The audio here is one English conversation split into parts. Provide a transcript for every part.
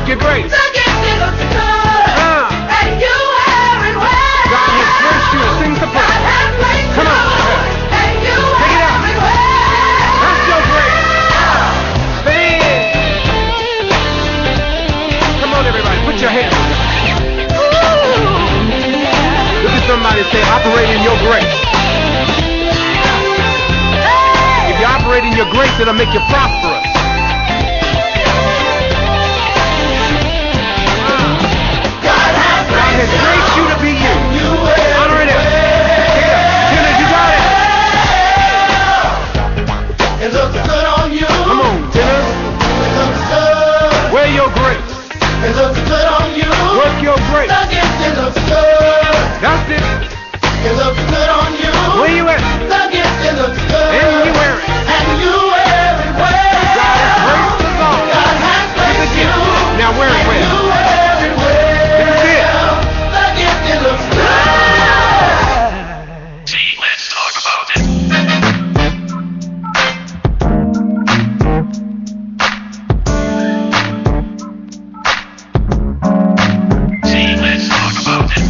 your grace. The gift is of good. And you have it well. God has graced you to sing the praise. God has graced Come on. you. And you Take it have out. it well. That's your grace. Sing. Come on, everybody. Put your hands together. Look at somebody and say, operate in your grace. If you operate in your grace, it'll make you prosperous. God has graced you to be you. Honor it. Tenor, you got it. It looks good on you. Come on, tenor. It looks good. Wear your grace. It looks good on you. Work your grace. The gift, it looks good. That's it. It looks good on you. Where you at? The gift, it looks good. And you wear it. And you wear it well. God has graced us all. God has graced you. Now wear it well. You wear it well. That's it. The gift, it looks good. See, let's talk about it. See, let's talk about it.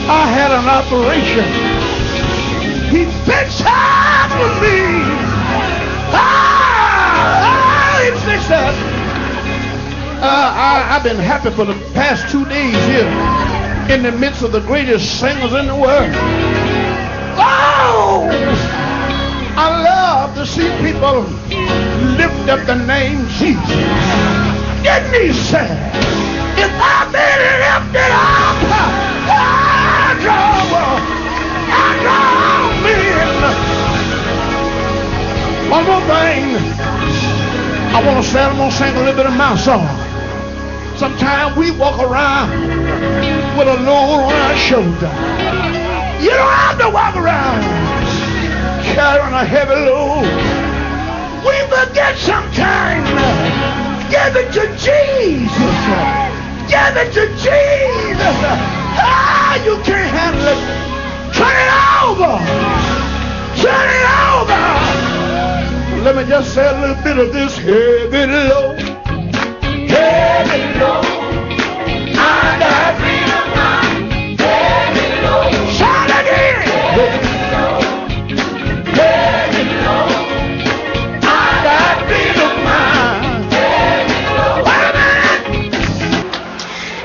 I had an operation. He fixed up with me. He fixed up. I've been happy for the past 2 days here in the midst of the greatest singers in the world. Oh, I love to see people lift up the name Jesus. Get me sad. If I've been lifted up, I draw men. One more thing. I want to say, I'm going to sing a little bit of my song. Sometimes we walk around with a load on our shoulder. You don't have to walk around carrying a heavy load. We forget sometimes. Give it to Jesus. Give it to Jesus. Ah, you can't handle it. Turn it over. Turn it over. Let me just say a little bit of this heavy load. Heavy load. I got freedom now. Heavy load. Shout again. Heavy load. Heavy load. I got freedom now. Heavy load. Wait a minute.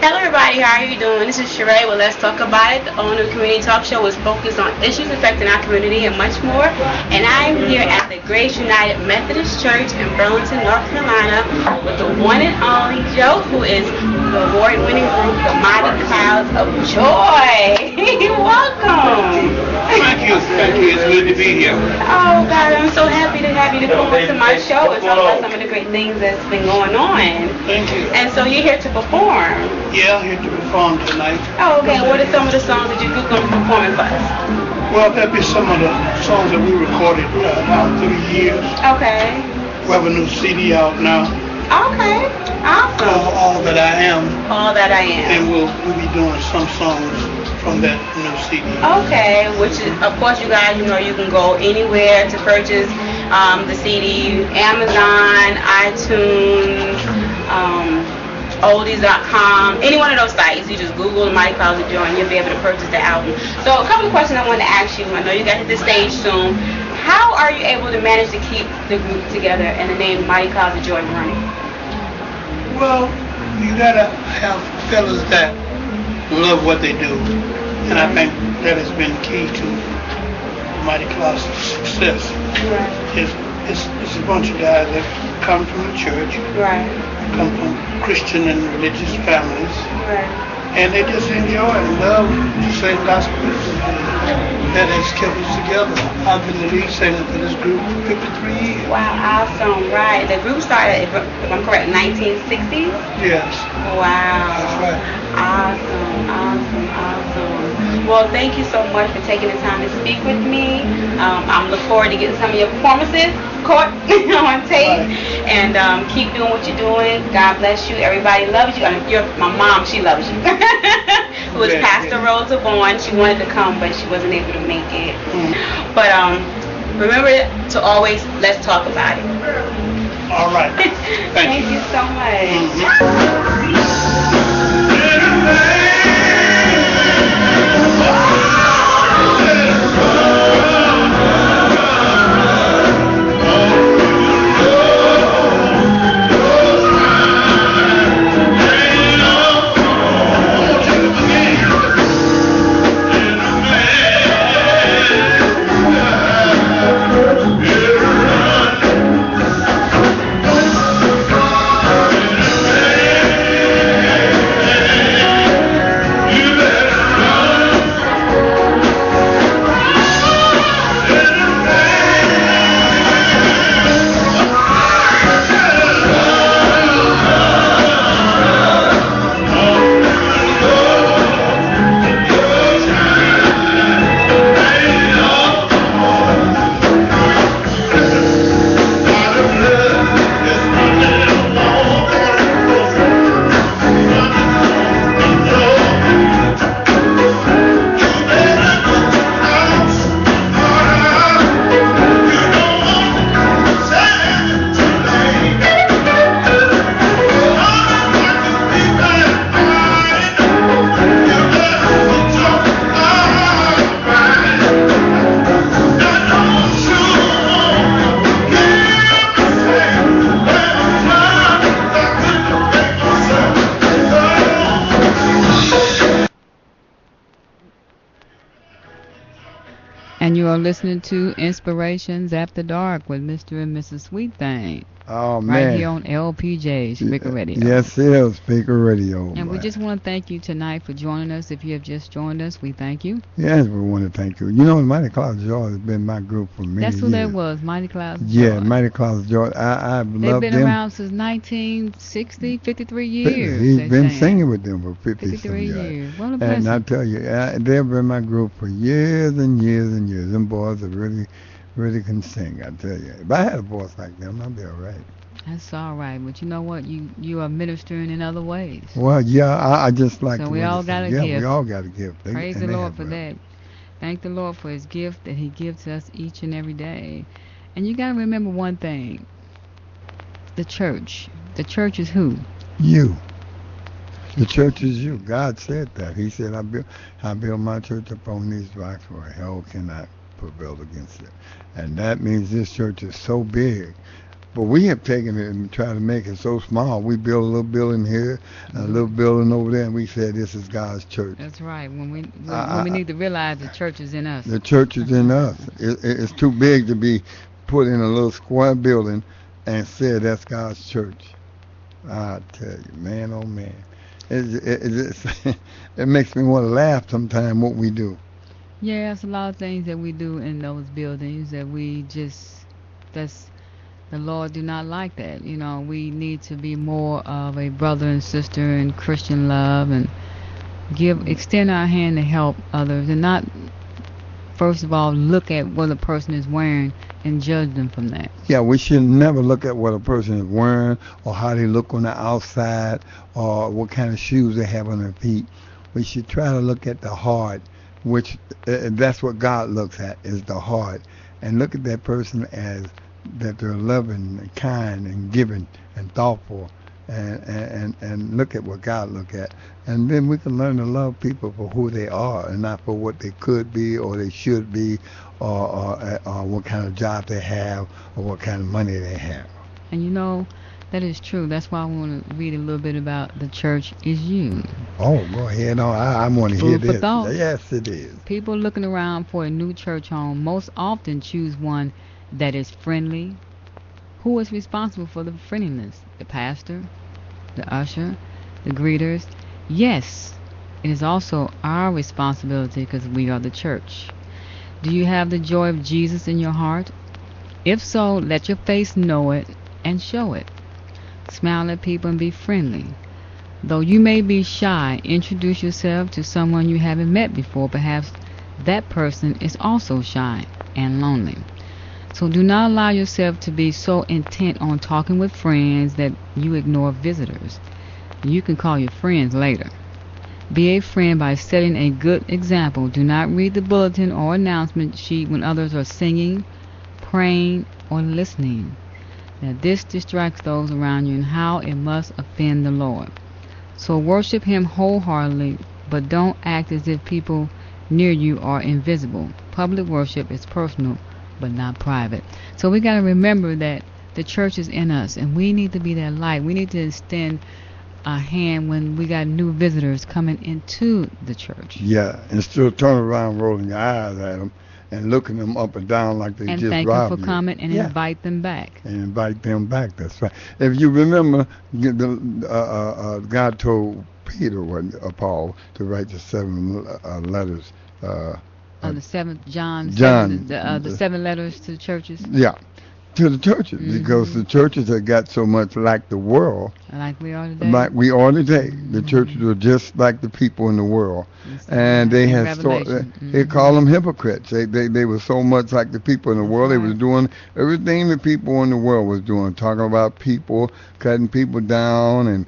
Hello everybody, how are you doing? This is Sheree with Let's Talk About It. The owner of the Community Talk Show is focused on issues affecting our community and much more. And I'm here at the Grace United Methodist Church in Burlington, North Carolina with the one and only Joe, who is the award-winning group, the Mighty Clouds of Joy. Welcome. Thank you. It's good to be here. Oh God, I'm so happy to have you to come on to my show and talk about some of the great things that's been going on. Thank you. And so you're here to perform. Yeah, here to perform tonight. Oh, okay. What are some of the songs that you're going to be performing for us? Well, that'd be some of the songs that we recorded now through the years. Okay. We have a new CD out now. Okay. Awesome. All That I Am. All That I Am. And we'll be doing some songs from that new CD. Okay. Which is, of course, you guys, you know, you can go anywhere to purchase the CD. Amazon, iTunes, oldies.com, any one of those sites. You just Google the Mighty Clouds of Joy and you'll be able to purchase the album. So a couple of questions I wanted to ask you. I know you got to hit the stage soon. How are you able to manage to keep the group together and the name Mighty Clouds of Joy running? Well, you gotta have fellas that love what they do. And I think that has been key to Mighty Clouds' success. Right. It's a bunch of guys that come from the church. Right. Come from Christian and religious families, Right. and they just enjoy and love to sing gospel music. That has kept us together. I've been the lead singer for this group for 53 years. Wow, awesome. Right. The group started, if I'm correct, 1960s? Yes. Wow. That's right. Awesome. Well, thank you so much for taking the time to speak with me. I'm looking forward to getting some of your performances caught on tape. And keep doing what you're doing. God bless you. Everybody loves you. My mom, she loves you. Who was Pastor Rosa Bourne. She wanted to come, but she wasn't able to make it. But remember to always, let's talk about it. All right. Thank you so much. And you are listening to Inspirations After Dark with Mr. and Mrs. Sweet Thing. Oh, man. Right here on LPJ, Spreaker Radio. Yes, it is, Spreaker Radio. And we just want to thank you tonight for joining us. If you have just joined us, we thank you. Yes, we want to thank you. You know, Mighty Clouds of Joy has been my group for many years. That's who that was, Mighty Clouds of Joy. Yeah, Mighty Clouds of Joy. I've loved them. They've been around since 1960, 53 years. He's been singing with them for 53 years. What a blessing. And I tell you, they've been my group for years and years and years. Them boys are really can sing, I tell you. If I had a voice like them, I'd be all right. That's all right, but you know what? You are ministering in other ways. Well, yeah, I just like. So we all got a gift. Yeah, we all got a gift. Praise the Lord for that. Thank the Lord for His gift that He gives us each and every day. And you got to remember one thing: the church. The church is who? You. The church is you. God said that. He said, "I build my church upon these rocks, where hell cannot prevail against it." And that means this church is so big. But we have taken it and tried to make it so small. We built a little building here, and a little building over there, and we said this is God's church. That's right. When we need to realize the church is in us. The church is in us. It's too big to be put in a little square building and said that's God's church. I tell you, man, oh man, it makes me want to laugh sometimes what we do. Yeah, it's a lot of things that we do in those buildings that the Lord do not like that. You know, we need to be more of a brother and sister in Christian love and extend our hand to help others, and not, first of all, look at what a person is wearing and judge them from that. Yeah, we should never look at what a person is wearing or how they look on the outside or what kind of shoes they have on their feet. We should try to look at the heart, which that's what God looks at, is the heart, and look at that person as that they're loving and kind and giving and thoughtful, and look at what God look at, and then we can learn to love people for who they are and not for what they could be or they should be or what kind of job they have or what kind of money they have. And you know, that is true. That's why I want to read a little bit about the church is you. Oh, go ahead. No, I want to hear Food for this. thought. Yes, it is. People looking around for a new church home most often choose one that is friendly. Who is responsible for the friendliness? The pastor, the usher, the greeters? Yes, it is also our responsibility because we are the church. Do you have the joy of Jesus in your heart? If so, let your face know it and show it. Smile at people and be friendly. Though you may be shy, introduce yourself to someone you haven't met before. Perhaps that person is also shy and lonely. So do not allow yourself to be so intent on talking with friends that you ignore visitors. You can call your friends later. Be a friend by setting a good example. Do not read the bulletin or announcement sheet when others are singing, praying, or listening. Now this distracts those around you and how it must offend the Lord. So worship Him wholeheartedly, but don't act as if people near you are invisible. Public worship is personal, but not private. So we got to remember that the church is in us, and we need to be that light. We need to extend a hand when we got new visitors coming into the church. Yeah, and still turn around rolling your eyes at them and looking them up and down like they and just thank robbed them for you. coming and Yeah. invite them back. And invite them back. That's right. If you remember, God told Peter, Paul, to write the 7 letters. The 7th John, John, the 7 letters to the churches. Yeah, to the churches, because the churches have got so much like the world. Like we are today. Like we are today. The churches are just like the people in the world. And they had they call them hypocrites. They were so much like the people in the world. They was doing everything the people in the world was doing, talking about people, cutting people down, and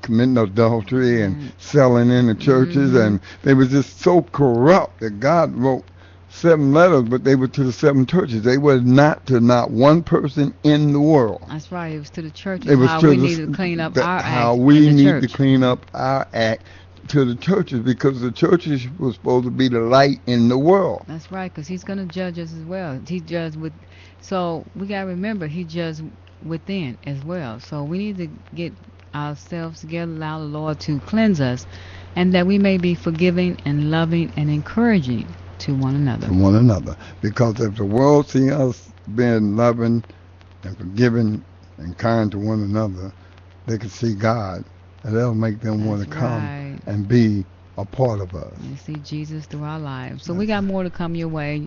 committing adultery and selling in the churches, and they was just so corrupt that God wrote 7 letters, but they were to the 7 churches. They were not to not one person in the world. That's right. It was to the churches. It was how to we the, need to clean up our act. how we in the need church. to clean up our act to the churches, because the churches were supposed to be the light in the world. That's right, because He's going to judge us as well. He judged with. So we got to remember, He judged within as well. So we need to get ourselves together, allow the Lord to cleanse us, and that we may be forgiving and loving and encouraging to one another. To one another. Because if the world see us being loving and forgiving and kind to one another, they can see God, and that'll make them want to come right. and be a part of us. You see Jesus through our lives. So we got more to come your way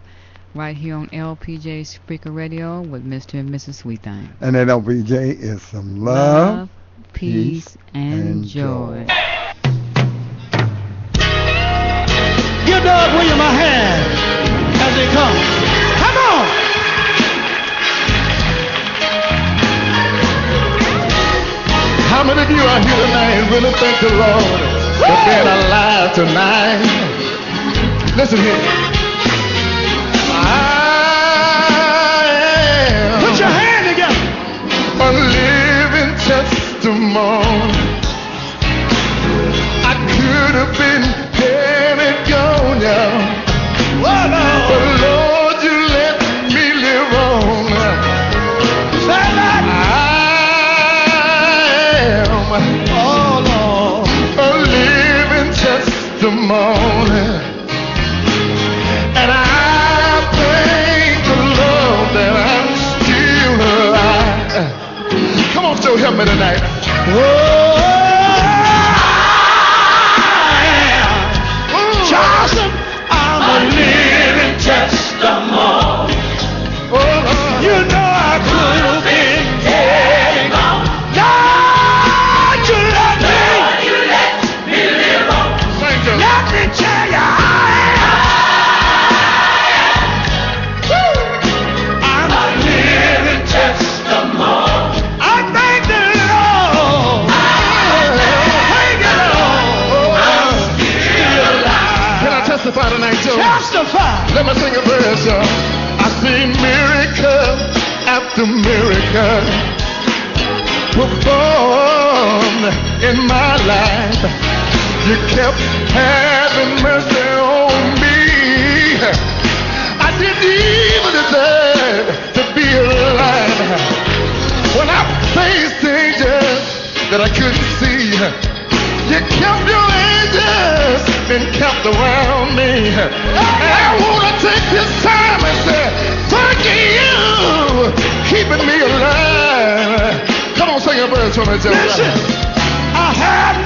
right here on LPJ Spreaker Radio with Mr. and Mrs. Sweetthing. And that LPJ is some love, peace, and joy. Give Doug William a hand as he comes. Come on! How many of you are here tonight really thank the Lord for being alive tonight? Listen here. Put your hand together. A living testimony. I could have been dead and gone, yeah. But Lord, you let me live on. Say that. I am, oh Lord, a living testimony. And I thank the Lord that I'm still alive. Come on, so help me tonight. Charleston, I'm a living testimony. You know I could have been dead and gone. Lord, you let me live on. Let me tell you, I'm a living testimony. I thank the Lord. Thank the Lord. I'm still alive. Can I testify tonight, Joe? Testify. Let me sing a verse, y'all. I seen miracle after miracle performed in my life. You kept having mercy on me. I didn't even deserve to be alive. When I faced dangers that I couldn't see, you kept your angels and kept around me. And I want to take this time and say, thank you, keeping me alive. Come on, sing a verse for me, Joe. Listen, I have